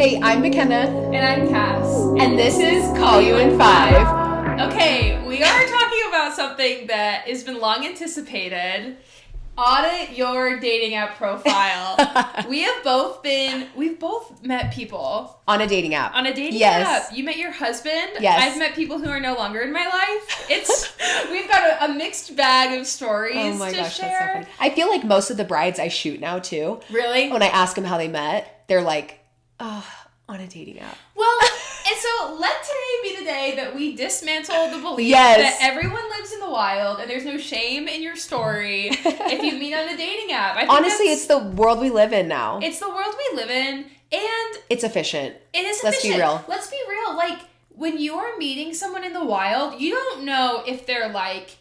Hey, I'm McKenna. And I'm Cass. And this is Call You in 5. Okay, we are talking about something that has been long anticipated. Audit your dating app profile. We've both met people. On a dating app. On a dating app. You met your husband. Yes. I've met people who are no longer in my life. We've got a mixed bag of stories to share. Oh my gosh, that's so funny. I feel like most of the brides I shoot now too. Really? When I ask them how they met, they're like, oh, on a dating app. Well, and so let today be the day that we dismantle the belief Yes. that everyone lives in the wild and there's no shame in your story if you meet on a dating app. I think honestly, it's the world we live in now. It's the world we live in, and it's efficient. it is efficient. Let's be real. Let's be real. Like, when you're meeting someone in the wild, you don't know if they're like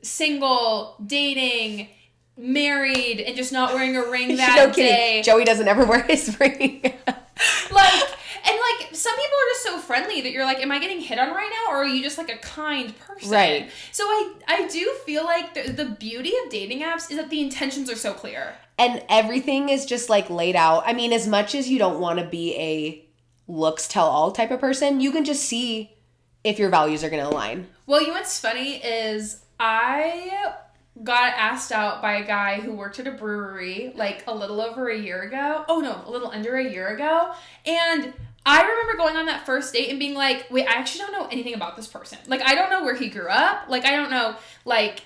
single, dating, married, and just not wearing a ring that No kidding. day. Joey doesn't ever wear his ring. Some people are just so friendly that you're like, am I getting hit on right now, or are you just like a kind person? Right. So I do feel like the beauty of dating apps is that the intentions are so clear. And everything is just like laid out. I mean, as much as you don't want to be a looks tell all type of person, you can just see if your values are going to align. Well, you know what's funny is I got asked out by a guy who worked at a brewery like a little over a year ago. Oh no, a little under a year ago. And I remember going on that first date and being like, wait, I actually don't know anything about this person. Like, I don't know where he grew up. Like, I don't know, like,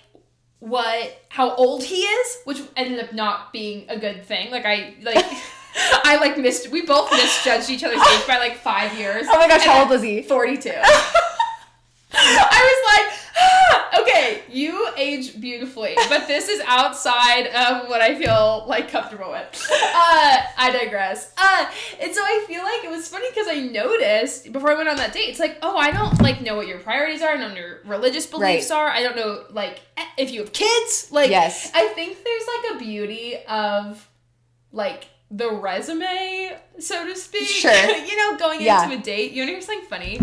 how old he is, which ended up not being a good thing. Like, we both misjudged each other's age by like 5 years. Oh my gosh, how old was he? 42. I was like, okay, you age beautifully, but this is outside of what I feel like comfortable with. I digress. And so I feel like it was funny because I noticed before I went on that date, it's like, oh, I don't like know what your priorities are. I don't know what your religious beliefs are. I don't know like if you have kids. Like, yes. I think there's like a beauty of like the resume, so to speak. Sure. Going into a date. You want to hear something funny?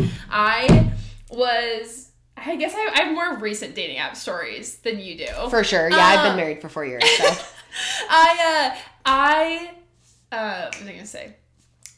I guess I have more recent dating app stories than you do. For sure. Yeah, I've been married for 4 years, so. What was I going to say?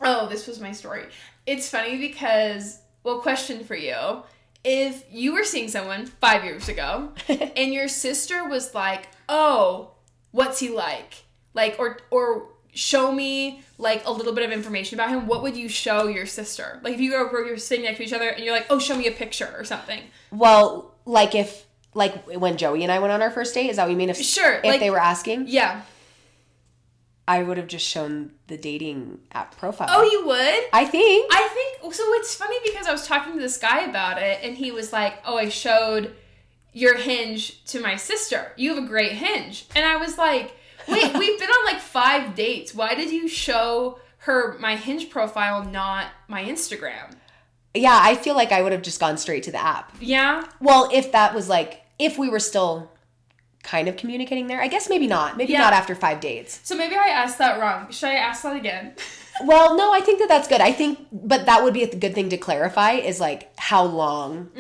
Oh, this was my story. It's funny because, question for you. If you were seeing someone 5 years ago and your sister was like, oh, what's he like? Like, or show me like a little bit of information about him, what would you show your sister? Like, if you're sitting next to each other and you're like, oh, show me a picture or something. Well, like when Joey and I went on our first date, is that what you mean? Sure. If they were asking? Yeah. I would have just shown the dating app profile. Oh, you would? I think. So it's funny because I was talking to this guy about it and he was like, oh, I showed your Hinge to my sister. You have a great Hinge. And I was like, wait, we've been on like 5 dates. Why did you show her my Hinge profile, not my Instagram? Yeah, I feel like I would have just gone straight to the app. Yeah? Well, if that was like, if we were still kind of communicating there, I guess maybe not. Maybe not after 5 dates. So maybe I asked that wrong. Should I ask that again? Well, no, I think that's good. But that would be a good thing to clarify is like how long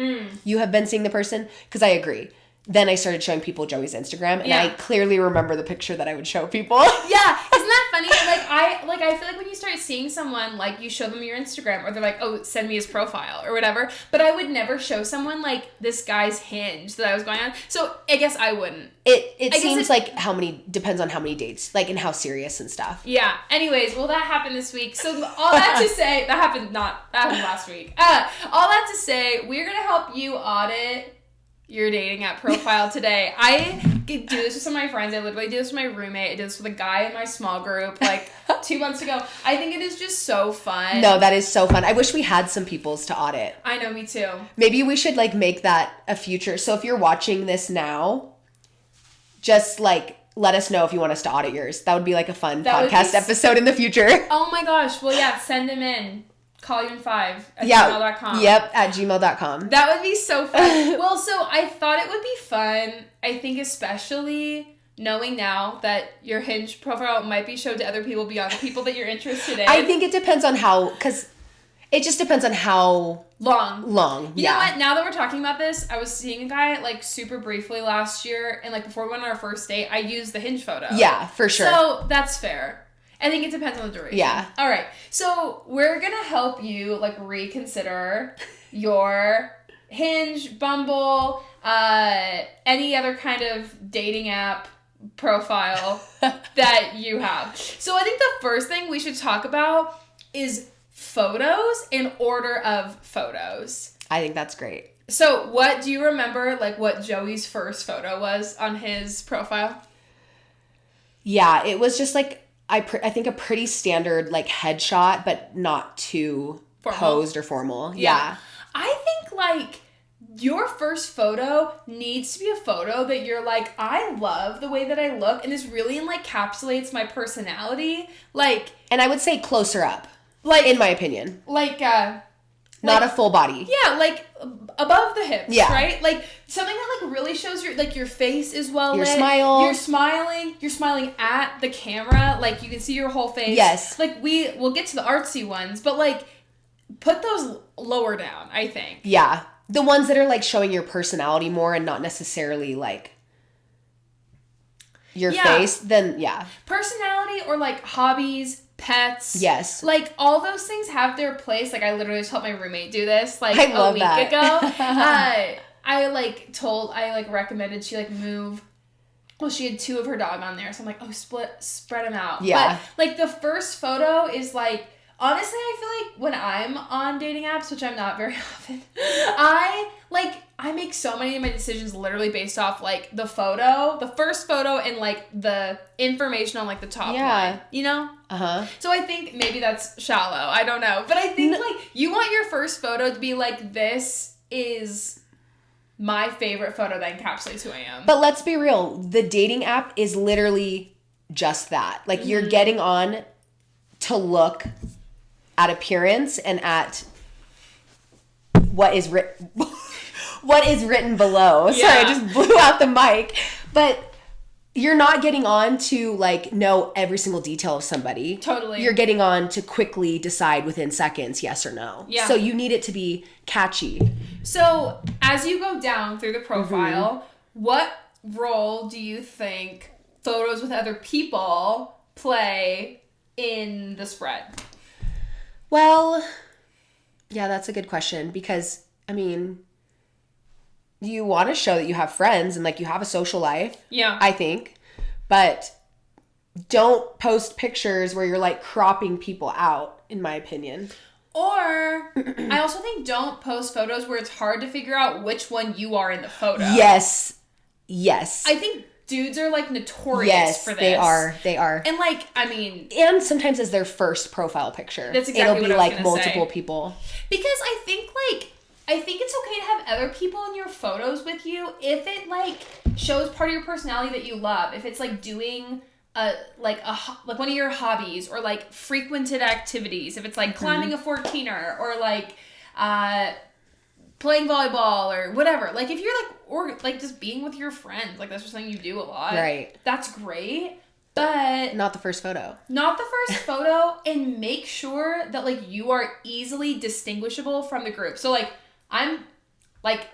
you have been seeing the person. Because I agree. Then I started showing people Joey's Instagram, and I clearly remember the picture that I would show people. Yeah, isn't that funny? I feel like when you start seeing someone, like, you show them your Instagram, or they're like, oh, send me his profile, or whatever, but I would never show someone, like, this guy's Hinge that I was going on, so I guess I wouldn't. It seems like depends on how many dates, like, and how serious and stuff. Yeah, anyways, well, that happened this week, so all that to say, that happened last week. All that to say, we're gonna help you audit your dating app profile today. I do this with some of my friends. I literally do this with my roommate. I did this with a guy in my small group like 2 months ago. I think it is just so fun. No, that is so fun. I wish we had some people's to audit. I know, me too. Maybe we should like make that a future. So if you're watching this now, just like let us know if you want us to audit yours. That would be like a fun podcast episode in the future. Oh my gosh. Well, yeah, send them in. Call you in 5 at gmail.com. Yep, at gmail.com. That would be so fun. Well, so I thought it would be fun. I think especially knowing now that your Hinge profile might be showed to other people beyond the people that you're interested in. I think it depends on because it just depends on how long. You know what? Now that we're talking about this, I was seeing a guy like super briefly last year, and like before we went on our first date, I used the Hinge photo. Yeah, for sure. So that's fair. I think it depends on the duration. Yeah. All right. So we're going to help you like reconsider your Hinge, Bumble, any other kind of dating app profile that you have. So I think the first thing we should talk about is photos in order of photos. I think that's great. So what do you remember, like what Joey's first photo was on his profile? Yeah, it was just like, I think a pretty standard like headshot, but not too Formal. posed or formal. Yeah. I think like your first photo needs to be a photo that you're like, I love the way that I look, and this really encapsulates my personality. Like, and I would say closer up, like in my opinion. Not a full body. Yeah, like above the hips, yeah. right? Like something that like really shows your face is well your lit. Smile. You're smiling at the camera, like you can see your whole face. Yes. Like we'll get to the artsy ones, but like put those lower down, I think. Yeah. The ones that are like showing your personality more and not necessarily like your face, then yeah. Personality or like hobbies, pets. Yes. Like all those things have their place. Like I literally just helped my roommate do this like a week ago. I recommended she like move. Well, she had 2 of her dog on there, so I'm like, spread them out. Yeah. But like the first photo is like, honestly, I feel like when I'm on dating apps, which I'm not very often, I make so many of my decisions literally based off like the first photo and like the information on like the top line, you know? Uh-huh. So I think maybe that's shallow. I don't know. But I think like you want your first photo to be like, this is my favorite photo that encapsulates who I am. But let's be real. The dating app is literally just that. Like you're getting on to look at appearance and at what is written below. Yeah. Sorry, I just blew out the mic. But you're not getting on to like know every single detail of somebody. Totally. You're getting on to quickly decide within seconds yes or no. Yeah. So you need it to be catchy. So as you go down through the profile, what role do you think photos with other people play in the spread? Well, yeah, that's a good question because, I mean, you want to show that you have friends and like you have a social life. Yeah. I think. But don't post pictures where you're like cropping people out, in my opinion. Or I also think don't post photos where it's hard to figure out which one you are in the photo. Yes. Yes. I think dudes are like notorious for this. They are. And like, I mean, and sometimes as their first profile picture. That's exactly it'll be what I was like gonna multiple say. people. Because I think it's okay to have other people in your photos with you if it like shows part of your personality that you love. If it's like doing like one of your hobbies or like frequented activities. If it's like climbing a 14er or like playing volleyball or whatever. Like if you're like or like just being with your friends, like that's just something you do a lot. Right. That's great. But not the first photo. Not the first photo, and make sure that like you are easily distinguishable from the group. So like I'm like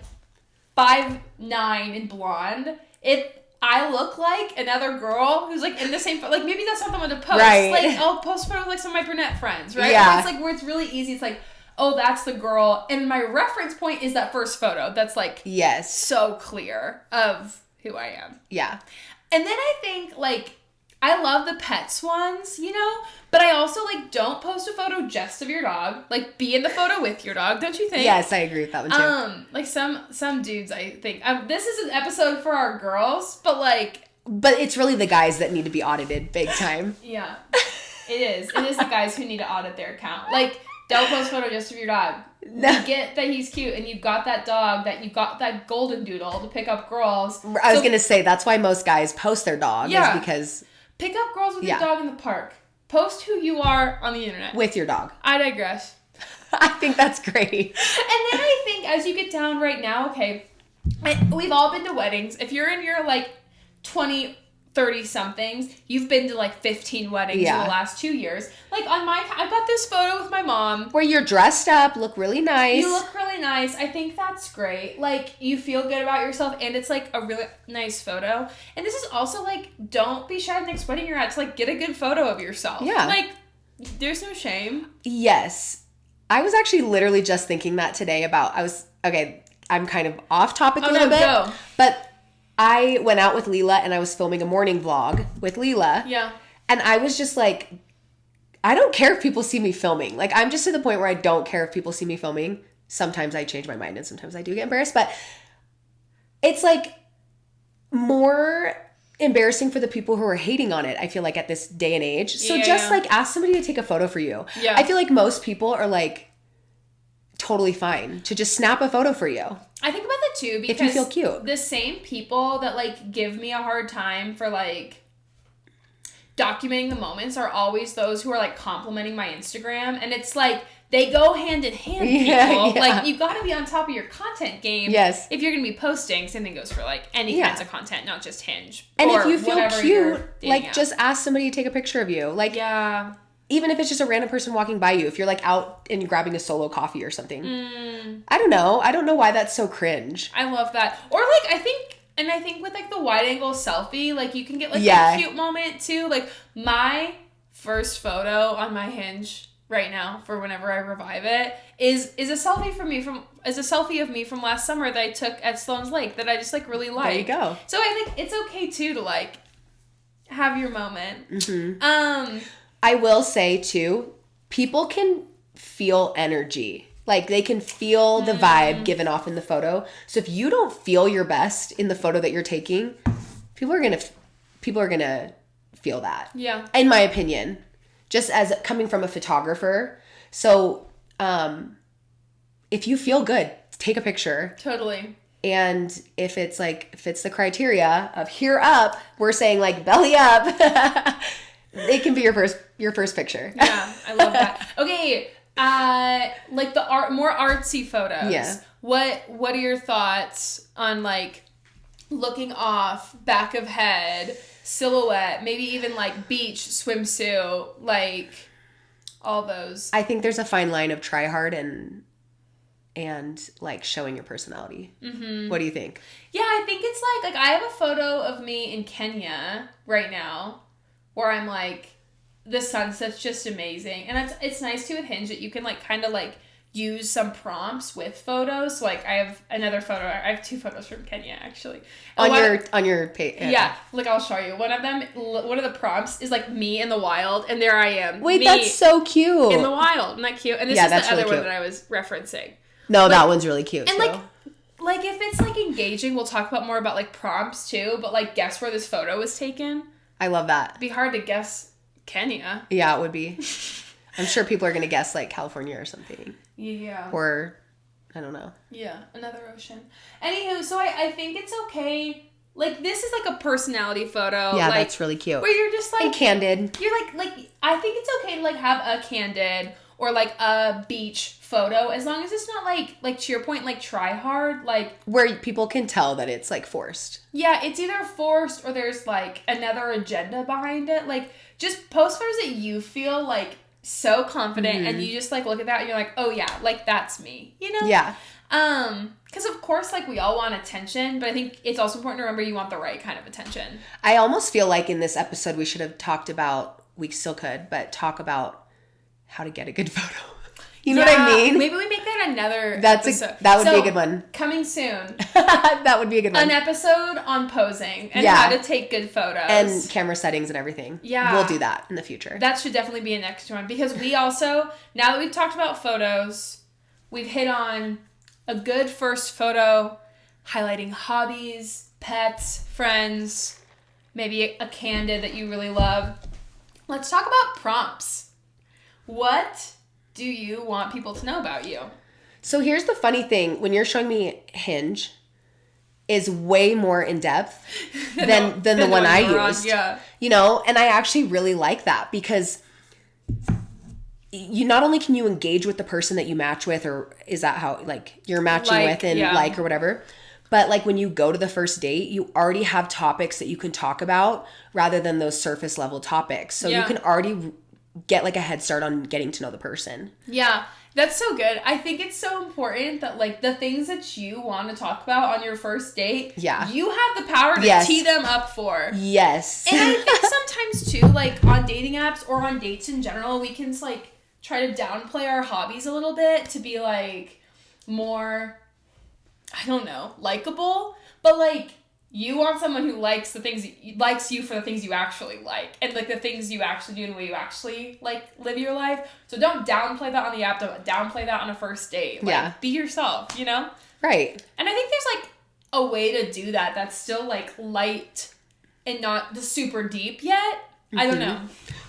5'9" and blonde. If I look like another girl who's like in the same like maybe that's not the one to post. Right. Like I'll post photos with like some of my brunette friends, right? Yeah. Where it's like where it's really easy. It's like, oh, that's the girl, and my reference point is that first photo. That's like yes, so clear of who I am. Yeah. And then I think like I love the pets ones, you know? But I also, like, don't post a photo just of your dog. Like, be in the photo with your dog, don't you think? Yes, I agree with that one, too. Like, some dudes, I think... this is an episode for our girls, but, like... But it's really the guys that need to be audited big time. Yeah. It is. It is the guys who need to audit their account. Like, don't post a photo just of your dog. No. You get that he's cute, and you've got that dog, that you've got that golden doodle to pick up girls. I was going to say, that's why most guys post their dog, is because... Pick up girls with your dog in the park. Post who you are on the internet. With your dog. I digress. I think that's great. And then I think as you get down right now, okay, we've all been to weddings. If you're in your like 24 30-somethings, you've been to like 15 weddings in the last 2 years. Like I've got this photo with my mom. Where you're dressed up, look really nice. You look really nice. I think that's great. Like, you feel good about yourself, and it's like a really nice photo. And this is also like, don't be shy the next wedding you're at to like get a good photo of yourself. Yeah. Like, there's no shame. Yes. I was actually literally just thinking that today I'm kind of off topic a little bit. Go. But I went out with Leela and I was filming a morning vlog with Leela. Yeah. And I was just like, I don't care if people see me filming. Like, I'm just to the point where I don't care if people see me filming. Sometimes I change my mind and sometimes I do get embarrassed. But it's like more embarrassing for the people who are hating on it, I feel like, at this day and age. So like ask somebody to take a photo for you. Yeah. I feel like most people are like totally fine to just snap a photo for you. I think about that too, because if you feel cute. The same people that like give me a hard time for like documenting the moments are always those who are like complimenting my Instagram, and it's like they go hand in hand, people. Yeah. Like, you got to be on top of your content game. Yes. If you're going to be posting, same thing goes for like any kinds of content, not just Hinge. And if you feel cute, like just ask somebody to take a picture of you. Like, yeah. Even if it's just a random person walking by you, if you're like out and you're grabbing a solo coffee or something. I don't know. I don't know why that's so cringe. I love that. Or like, I think with like the wide angle selfie, like you can get like a cute moment too. Like, my first photo on my Hinge right now for whenever I revive it is a selfie of me from last summer that I took at Sloan's Lake that I just like really like. There you go. So I think it's okay too to like have your moment. Mm-hmm. I will say too, people can feel energy. Like, they can feel the vibe given off in the photo. So if you don't feel your best in the photo that you're taking, people are gonna feel that. Yeah. In my opinion, just as coming from a photographer. So, if you feel good, take a picture. Totally. And if it's like fits the criteria of here up, we're saying like belly up. It can be your first picture. Yeah, I love that. Okay, like the more artsy photos. Yeah. What are your thoughts on like looking off, back of head, silhouette, maybe even like beach swimsuit, like all those? I think there's a fine line of try hard and like showing your personality. Mm-hmm. What do you think? Yeah, I think it's like I have a photo of me in Kenya right now, where I'm like, the sunset's just amazing. And it's nice too with Hinge that you can like kind of like use some prompts with photos. So like I have another photo. I have 2 photos from Kenya actually. On your page. Yeah. Look, I'll show you. One of the prompts is like me in the wild, and there I am. Wait, that's so cute. In the wild. Isn't that cute? And this is the other one that I was referencing. No, like, that one's really cute. And too. like if it's like engaging, we'll talk about more about like prompts too, but like guess where this photo was taken. I love that. It'd be hard to guess Kenya. Yeah, it would be. I'm sure people are going to guess like California or something. Yeah. Or, I don't know. Yeah, another ocean. Anywho, so I think it's okay. Like, this is like a personality photo. Yeah, like, that's really cute. Where you're just like... And candid. You're like, I think it's okay to like have a candid or like a beach photo, as long as it's not like to your point, like try hard, like where people can tell that it's like forced. Yeah, it's either forced or there's like another agenda behind it. Like, just post photos that you feel like so confident, and you just like look at that and you're like, oh yeah, like that's me, you know? Yeah. Because of course, like, we all want attention, but I think it's also important to remember you want the right kind of attention. I almost feel like in this episode we should have talked about, we still could, but talk about how to get a good photo. You know what I mean? Maybe we make that another episode. That would be a good one. Coming soon. That would be a good one. An episode on posing and how to take good photos. And camera settings and everything. Yeah. We'll do that in the future. That should definitely be a next one, because we also, now that we've talked about photos, we've hit on a good first photo, highlighting hobbies, pets, friends, maybe a candid that you really love. Let's talk about prompts. What do you want people to know about you? So here's the funny thing. When you're showing me Hinge, is way more in depth than the one I used. Yeah. You know, and I actually really like that, because you not only can you engage with the person that you match with, or is that how like you're matching with and like or whatever, But like when you go to the first date, you already have topics that you can talk about rather than those surface level topics. So you can already get like a head start on getting to know the person. Yeah, that's so good. I think it's so important that like the things that you want to talk about on your first date, you have the power to tee them up for. Yes. And I think sometimes too, like on dating apps or on dates in general, we can like try to downplay our hobbies a little bit to be like more, I don't know, likable. But like you want someone who likes you for the things you actually like and like the things you actually do and the way you actually like live your life. So don't downplay that on the app. Don't downplay that on a first date. Like be yourself, you know? Right. And I think there's like a way to do that that's still like light and not the super deep yet. I don't know.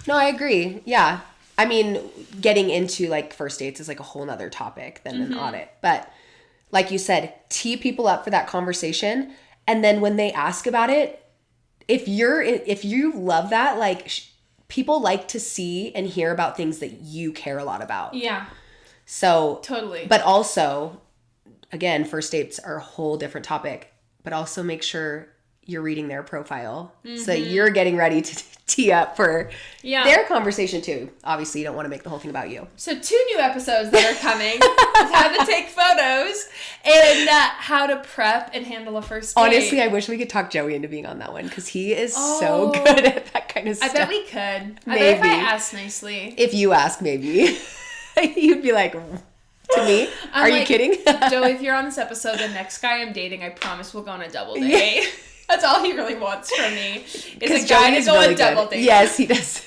No, I agree. Yeah. I mean, getting into like first dates is like a whole nother topic than an audit. But like you said, tee people up for that conversation. And then when they ask about it, if you love that, like people like to see and hear about things that you care a lot about. Yeah. So totally. But also, again, first dates are a whole different topic. But also make sure you're reading their profile so that you're getting ready to tee up for their conversation too. Obviously, you don't want to make the whole thing about you. So 2 new episodes that are coming is how to take photos and how to prep and handle a first date. Honestly, I wish we could talk Joey into being on that one because he is so good at that kind of stuff. I bet we could. Maybe. I bet if I asked nicely. If you ask, maybe. You'd be like, to me? Are you kidding? Joey, if you're on this episode, the next guy I'm dating, I promise we'll go on a double date. That's all he really wants from me. Is a guy to go on double dates. Yes, he does.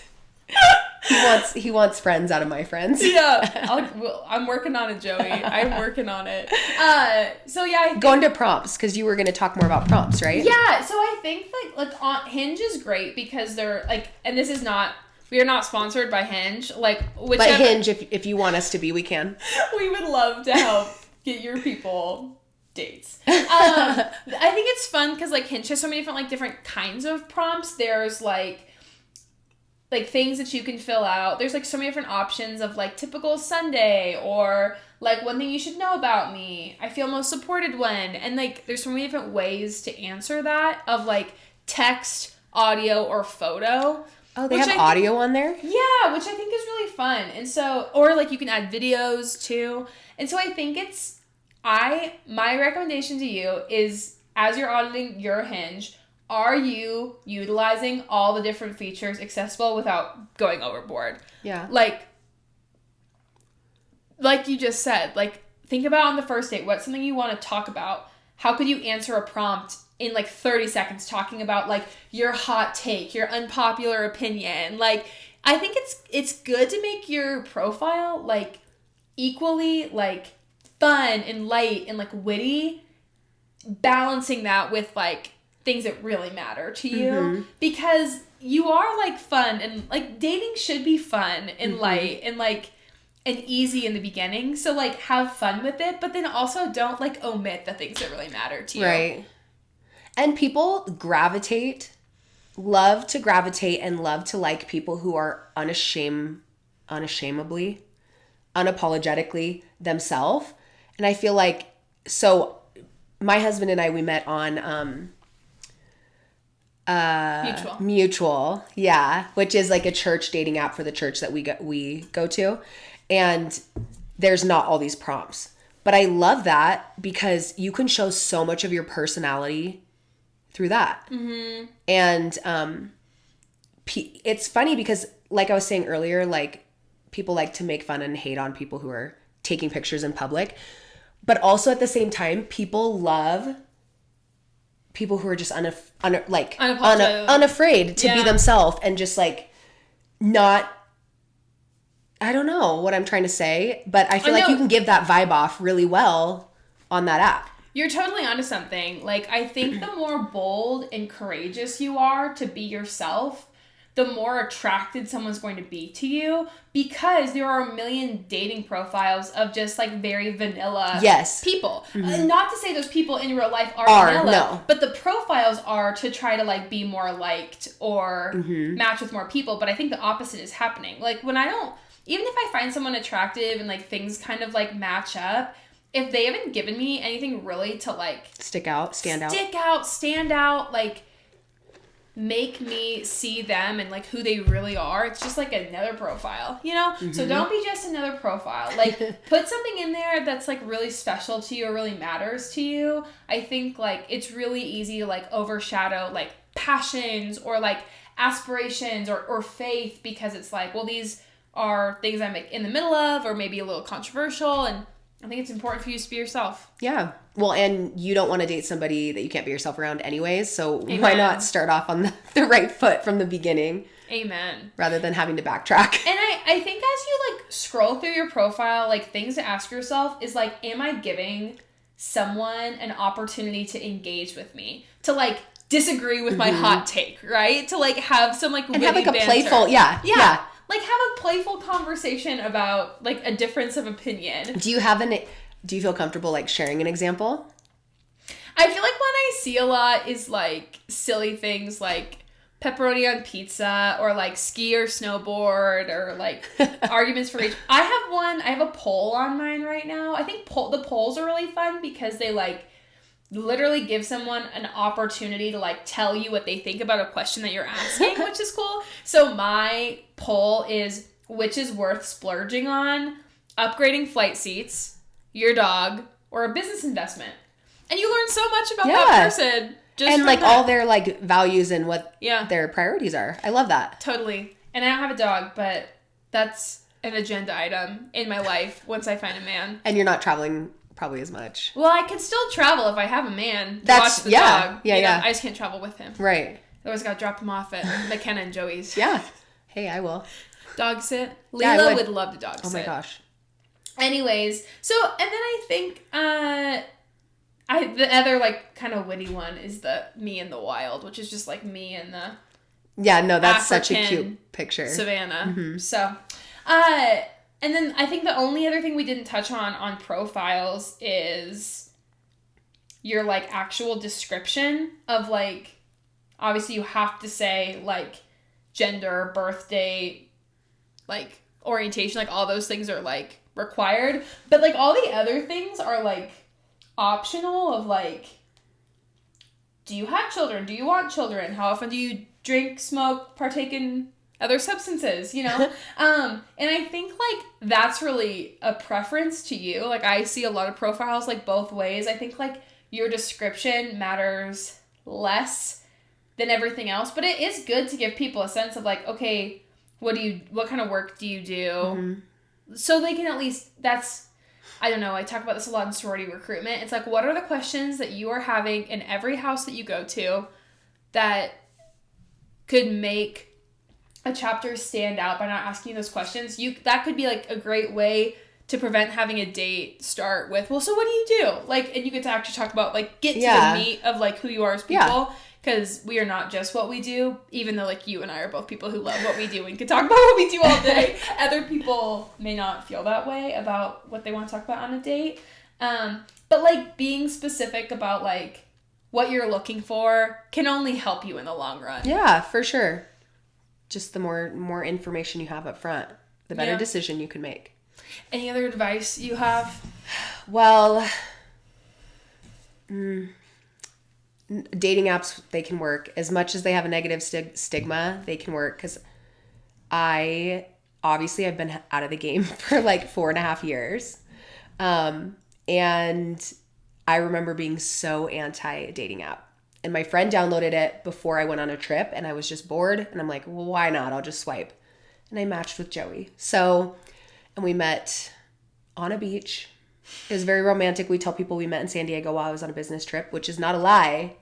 He wants friends out of my friends. Yeah. I'm working on it, Joey. I'm working on it. So yeah. Going to prompts, because you were going to talk more about prompts, right? Yeah. So I think like on Hinge is great because they're like, and this is not, we are not sponsored by Hinge. Like, but Hinge, if you want us to be, we can. We would love to help get your people dates. I think it's fun because like Hinge has so many different kinds of prompts. There's like things that you can fill out. There's like so many different options of like typical Sunday or like one thing you should know about me. I feel most supported when. And like there's so many different ways to answer that of like text, audio, or photo. Oh, they have audio on there? Yeah, which I think is really fun. And so, or like you can add videos too. And so I think my recommendation to you is as you're auditing your Hinge, are you utilizing all the different features accessible without going overboard? Yeah. Like you just said, like think about on the first date, what's something you want to talk about? How could you answer a prompt in like 30 seconds talking about like your hot take, your unpopular opinion? Like I think it's good to make your profile like equally like fun and light and like witty, balancing that with like things that really matter to you because you are like fun and like dating should be fun and light and like and easy in the beginning. So like have fun with it, but then also don't like omit the things that really matter to you. Right. And people love to gravitate and love to like people who are unashamedly, unapologetically themselves. And I feel like, so my husband and I, we met on Mutual, yeah, which is like a church dating app for the church that we go to. And there's not all these prompts. But I love that because you can show so much of your personality through that. Mm-hmm. And it's funny because like I was saying earlier, like people like to make fun and hate on people who are taking pictures in public. But also at the same time, people love people who are just unafraid to be themselves and just like not, I don't know what I'm trying to say, but I feel like you can give that vibe off really well on that app. You're totally onto something. Like, I think the more bold and courageous you are to be yourself, the more attracted someone's going to be to you because there are a million dating profiles of just like very vanilla people. Mm-hmm. Not to say those people in real life are vanilla, but the profiles are to try to like be more liked or match with more people. But I think the opposite is happening. Like even if I find someone attractive and like things kind of like match up, if they haven't given me anything really to like stand out, like make me see them and like who they really are, it's just like another profile, you know? Mm-hmm. So don't be just another profile. Like put something in there that's like really special to you or really matters to you. I think like it's really easy to like overshadow like passions or like aspirations or faith, because it's like, well, these are things I'm like in the middle of or maybe a little controversial, and I think it's important for you to be yourself. Yeah. Well, and you don't want to date somebody that you can't be yourself around anyways, so Amen. Why not start off on the right foot from the beginning? Amen. Rather than having to backtrack. And I think as you like scroll through your profile, like things to ask yourself is like, am I giving someone an opportunity to engage with me? To like disagree with my hot take, right? To like have some like witty and have like a banter. Playful, yeah. Like have a playful conversation about like a difference of opinion. Do you feel comfortable like sharing an example? I feel like when I see a lot is like silly things like pepperoni on pizza or like ski or snowboard or like arguments for age. I have a poll on mine right now. I think the polls are really fun because they like literally give someone an opportunity to like tell you what they think about a question that you're asking, which is cool. So my poll is, which is worth splurging on? Upgrading flight seats, your dog, or a business investment? And you learn so much about that person. And like all their like values and what their priorities are. I love that. Totally. And I don't have a dog, but that's an agenda item in my life once I find a man. And you're not traveling probably as much. Well, I can still travel if I have a man to watch the dog. Yeah. I just can't travel with him. Right. I always got to drop him off at McKenna and Joey's. Yeah. Hey, I will. Dog sit. Leela would love to dog sit. Oh my gosh. Anyways, so, and then I think, the other like kind of witty one is the me in the wild, which is just like me and the that's African such a cute picture. Savannah. Mm-hmm. So, and then I think the only other thing we didn't touch on profiles is your like actual description of like, obviously you have to say like gender, birth date, like orientation, like all those things are like required, but like all the other things are like optional of like, do you have children? Do you want children? How often do you drink, smoke, partake in other substances, you know? And I think like that's really a preference to you. Like I see a lot of profiles like both ways. I think like your description matters less than everything else, but it is good to give people a sense of like, okay, what kind of work do you do? Mm-hmm. So they can at least, I don't know, I talk about this a lot in sorority recruitment. It's like, what are the questions that you are having in every house that you go to that could make a chapter stand out by not asking those questions? That could be like a great way to prevent having a date start with, well, so what do you do? Like, and you get to actually talk about, like, get to the meat of, like, who you are as people. Because we are not just what we do, even though, like, you and I are both people who love what we do and can talk about what we do all day. Other people may not feel that way about what they want to talk about on a date. But, like, being specific about, like, what you're looking for can only help you in the long run. Yeah, for sure. Just the more information you have up front, the better decision you can make. Any other advice you have? Well, dating apps, they can work. As much as they have a negative stigma, they can work. Because I've been out of the game for like 4.5 years. And I remember being so anti-dating app. And my friend downloaded it before I went on a trip, and I was just bored. And I'm like, well, why not? I'll just swipe. And I matched with Joey. And we met on a beach. It was very romantic. We tell people we met in San Diego while I was on a business trip, which is not a lie,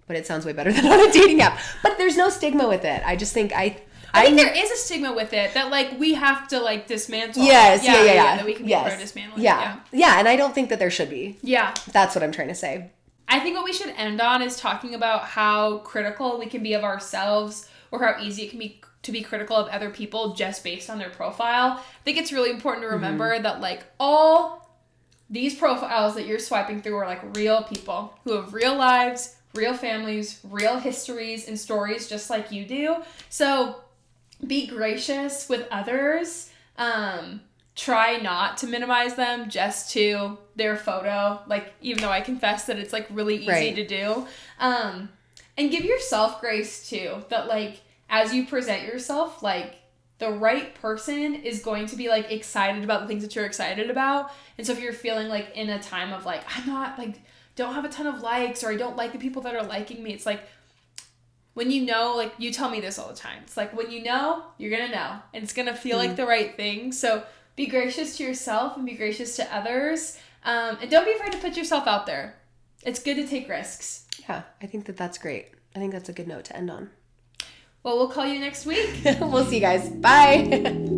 but it sounds way better than on a dating app. But there's no stigma with it. I just think I think there is a stigma with it that like we have to like dismantle. Yes, yeah. That we can be part of dismantling. Yeah, and I don't think that there should be. Yeah. That's what I'm trying to say. I think what we should end on is talking about how critical we can be of ourselves, or how easy it can be to be critical of other people just based on their profile. I think it's really important to remember that like all these profiles that you're swiping through are like real people who have real lives, real families, real histories and stories just like you do. So be gracious with others. try not to minimize them just to their photo. Like, even though I confess that it's like really easy to do. And give yourself grace too, that like, as you present yourself, like, the right person is going to be like excited about the things that you're excited about. And so if you're feeling like in a time of like, I'm not like, don't have a ton of likes, or I don't like the people that are liking me, it's like, when you know, like, you tell me this all the time. It's like, when you know, you're going to know. And it's going to feel like the right thing. So be gracious to yourself and be gracious to others. And don't be afraid to put yourself out there. It's good to take risks. Yeah, I think that that's great. I think that's a good note to end on. Well, we'll call you next week. We'll see you guys. Bye.